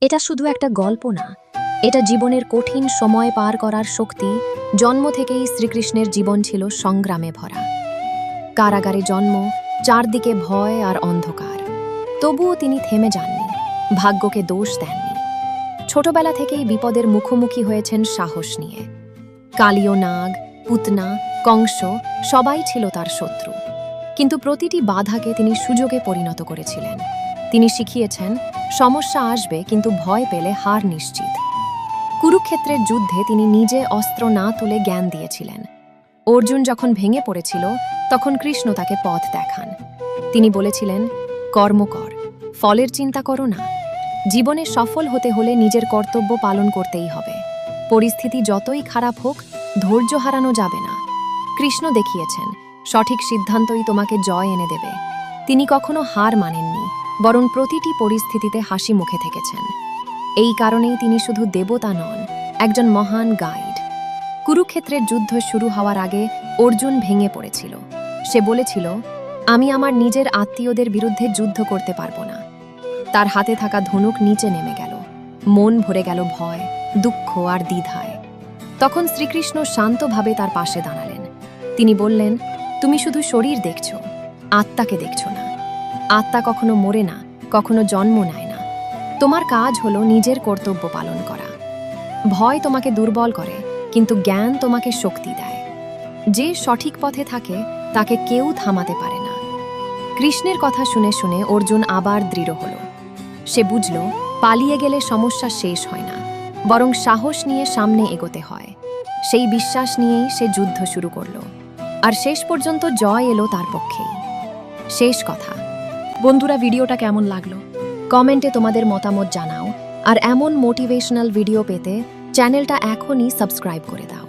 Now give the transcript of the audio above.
এটা শুধু একটা গল্প না, এটা জীবনের কঠিন সময় পার করার শক্তি। জন্ম থেকেই শ্রীকৃষ্ণের জীবন ছিল সংগ্রামে ভরা। কারাগারে জন্ম, চারদিকে ভয় আর অন্ধকার। তবুও তিনি থেমে যাননি, ভাগ্যকে দোষ দেননি। ছোটবেলা থেকেই বিপদের মুখোমুখি হয়েছেন সাহস নিয়ে। কালীয় নাগ, পুতনা, কংস সবাই ছিল তার শত্রু, কিন্তু প্রতিটি বাধাকে তিনি সুযোগে পরিণত করেছিলেন। তিনি শিখিয়েছেন সমস্যা আসবে, কিন্তু ভয় পেলে হার নিশ্চিত। কুরুক্ষেত্রের যুদ্ধে তিনি নিজে অস্ত্র না তুলে জ্ঞান দিয়েছিলেন। অর্জুন যখন ভেঙে পড়েছিল, তখন কৃষ্ণ তাকে পথ দেখান। তিনি বলেছিলেন, কর্ম কর, ফলের চিন্তা করো না। জীবনে সফল হতে হলে নিজের কর্তব্য পালন করতেই হবে। পরিস্থিতি যতই খারাপ হোক, ধৈর্য হারানো যাবে না। কৃষ্ণ দেখিয়েছেন সঠিক সিদ্ধান্তই তোমাকে জয় এনে দেবে। তিনি কখনো হার মানেননি, বরং প্রতিটি পরিস্থিতিতে হাসি মুখে থেকেছেন। এই কারণেই তিনি শুধু দেবতা নন, একজন মহান গাইড। কুরুক্ষেত্রের যুদ্ধ শুরু হওয়ার আগে অর্জুন ভেঙে পড়েছিল। সে বলেছিল, আমি আমার নিজের আত্মীয়দের বিরুদ্ধে যুদ্ধ করতে পারবো না। তার হাতে থাকা ধনুক নিচে নেমে গেল, মন ভরে গেল ভয়, দুঃখ আর দ্বিধায়। তখন শ্রীকৃষ্ণ শান্তভাবে তার পাশে দাঁড়ালেন। তিনি বললেন, তুমি শুধু শরীর দেখছো, আত্মাকে দেখছো না। আত্মা কখনো মরে না, কখনো জন্ম নেয় না। তোমার কাজ হলো নিজের কর্তব্য পালন করা। ভয় তোমাকে দুর্বল করে, কিন্তু জ্ঞান তোমাকে শক্তি দেয়। যে সঠিক পথে থাকে তাকে কেউ থামাতে পারে না। কৃষ্ণের কথা শুনে শুনে অর্জুন আবার দৃঢ় হল। সে বুঝল, পালিয়ে গেলে সমস্যা শেষ হয় না, বরং সাহস নিয়ে সামনে এগোতে হয়। সেই বিশ্বাস নিয়েই সে যুদ্ধ শুরু করল, আর শেষ পর্যন্ত জয় এলো তার পক্ষেই। শেষ কথা, বন্ধুরা, ভিডিওটা কেমন লাগলো কমেন্টে তোমাদের মতামত জানাও। আর এমন মোটিভেশনাল ভিডিও পেতে চ্যানেলটা এখনই সাবস্ক্রাইব করে দাও।